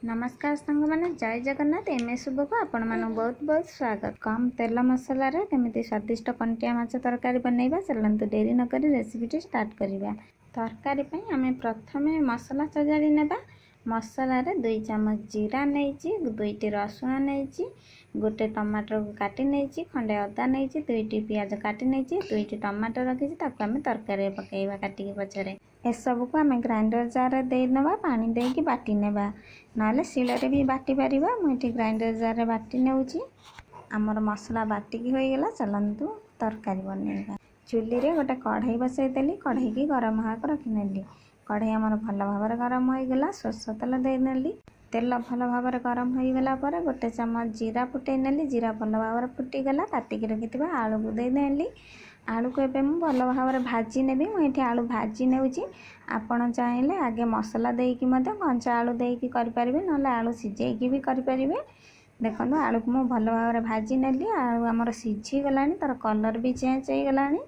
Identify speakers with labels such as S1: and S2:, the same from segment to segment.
S1: नमस्कार सांग मैंने जय जगन्नाथ एम एस शुभ को आपण मानक बहुत बहुत स्वागत। कम तेल मसला केमी स्वादिष्ट कंटिया माछ तरकारी बनइबा चलतु डेरी नक रेसिपी स्टार्ट करवा। तरकारी आम प्रथम मसला सजाड़ी नेबा। मसला 2 चामच जीरा नहीं, 2टी रसुण नहीं, गोटे टमाटर को काटी नहीं, खंडे अदा नहीं, 2टी पियाज काटी नहीं, 2टी टमाटर रखी आम तरकारी पकईवा काटिकी पछरे। एसबू को आम ग्राइंडर जार देना पानी देकी बाटी नेबा, ना शिଳରେ भी बाटी पारिबा। मुझे ग्राइंडर जार बाटी नेउची। आमर मसला बाटिकी हो गला, चलतु तरकारी बनइबा। चुली रे गोटे कढ़ई बसईदेली, कढ़ई की गरम होगा रखिनेली। कढ़ई आमर भल भाव गरम हो गला, सोरष तेल देनेली। तेल भल भाव गरम हो गला पर गोटे चामच जीरा फुटई नेली। जीरा भल भाव फुटीगला, काटिकी रखि आलू को देनेली। आलू को एबे मु भल भाव भाजी नेबी। मुझे आलू भाजी नेउची। आपण चाहिले आगे मसला देकी मध्य कंचा आलू देकी करि परिबे, नले आलू सिझेकी भी करि परिबे। देखो आलू को मु भल भाव भाजी नेली। आलू आमर सिझी गलानी, तार कलर भी चेंज हो गलानी।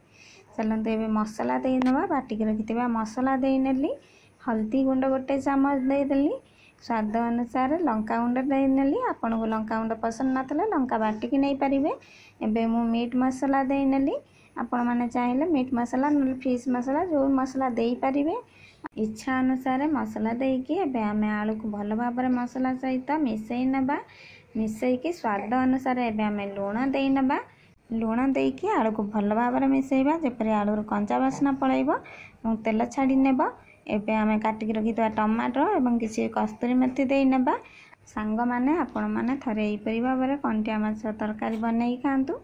S1: चलते एबे मसला दे नवा, बाटिकी रखिथिबा मसला दे नेली। हल्दी गुंड गोटे चामच देदेली। स्वाद अनुसार लंका गुंड दे नेली। आपन को लंका गुंड पसंद नथले लंका बाटिकी नहीं पारिबे। एबे मु मीट मसला दे नेली। आपण माने चाहिले मीट मसला न फिश मसला जो मसला दे पारिबे। इच्छा अनुसार मसला देकी एबे आमे आलू को भल भाव मसला सहित मिसई नबा। मिसईकी स्वाद अनुसार एबे आमे लूण दे नबा। लूण देकी आलू को भल भाव मिसईबा, जेपरि आलूर कंचा बास्ना पलैब और तेल छाड़ी नेब। एबे आमे काटिकी रखिथवा टमाटर एवं किसी कस्तूरी मेथी दे नबा। सांग माने आपण माने थरे एपरि भाव कंटिया माछ तरकारी बनई खांतु।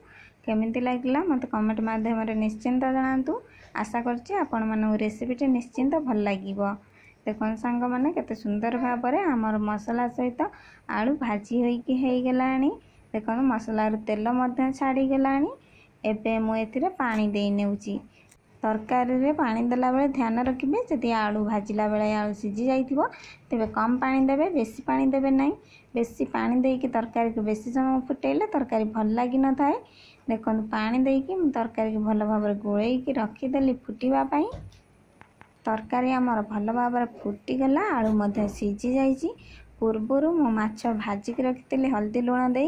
S1: केमिति लागिला मते कमेंट माध्यम निश्चिंत जनातु। आशा करछि आपण मानक रेसिपीटी निश्चिंत भल लागिबो। देखो सांग माने केते सुंदर भाव आमर मसला सहित आलू भाजी होइकी हेई गलानी। देखो मसला तेल मध्य छाड़ी गलानी। एबे मु एथिरे पानी दे नेउची। तरकारी रे पानी देला बेले ध्यान रखिबे, जदि आलू भाजिला बेले आलू सिझी जाइथिबो तेबे कम पानी देबे, बेसी पानी देबे नहीं। बेसी पानी देकी तरकारी को बेसी समय फुटेले तरकारी भल लागी न थाए। देखो पानी देकी तरकारी को भल भाव गोलैकी रखिदेली फुटिबा पई। तरकारी आमर भल भाव फुटीगला, आलू मध्य सिझी जाइछि। पूर्वर मु माछ भाजिकी रखिली हल्दी लुण दे।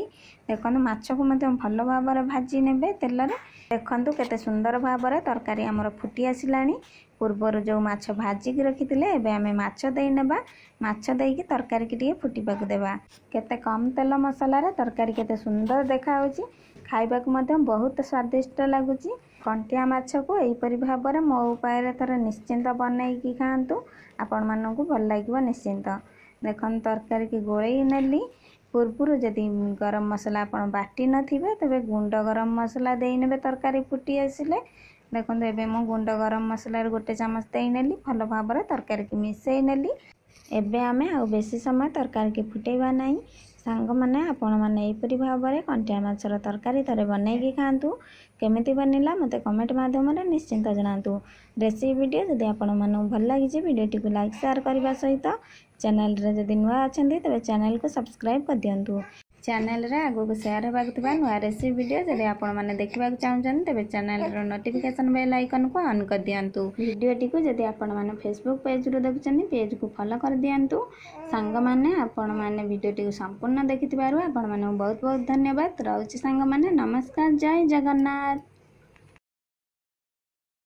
S1: देखो माछ को मध्य भल भाव भाजी नेबे तेल रे। देखंतु केते सुंदर भाव तरकारी आमर फुटी आसिलानी। पूर्वर जो माछ भाजिकी रखिले एबे आमे माछ दे नेबा। माछ देकी तरकारी की फुटीबाकू देबा। केते कम तेल मसला रे तरकारी केते सुंदर देखा होची। खाइबा को मध्य बहुत स्वादिष्ट लागुची। कंटिया माछ को एपरि भाव मो उपाय थर निश्चिंत बनईकी खांतु। आपण मानकू भल लागिबो निश्चिंत। देखन तरकारी की गोलई नेली। पूर्वर जदि गरम मसला आपण बाटी नथिबे तबे गुंड गरम मसला देई नेबे तरकारी फुटी आसिले। देखो एबे मो गुंड गरम मसला गोटे चामच देई नेली। भल भाव तरकारी की मिसई नेली। एबे आमे आ बेसी समय तरकारी की फुटेबा नहीं। सांग माने आपण माने एपरि भाव कंटिया माछर तरकारी थरे बनईकी खांतु। केमिति बनिला मते कमेंट माध्यम निश्चिंत जनातु। रेसिपी वीडियो जदि आपण मानक भल लागिছে वीडियोटी को लाइक शेयर करबा सहित चैनल रे जदि नुआ अछंती तबे चैनल को सब्सक्राइब कर दियंतु। चैनल रे आगो को शेयर हेबाक थिबा नुआ रेसिपी वीडियो जदि आपण माने देखिबा चाहउछन तबे चैनल रो नोटिफिकेशन बेल आइकन को ऑन कर दियंतु। वीडियोटी को जदि आपण माने फेसबुक पेज रो देखछन पेज को फॉलो कर दियंतु। सांग माने आपण माने वीडियोटी को संपूर्ण देखिथिबारु आपण माने बहुत बहुत धन्यवाद। रहउछि सांग माने नमस्कार, जय जगन्नाथ।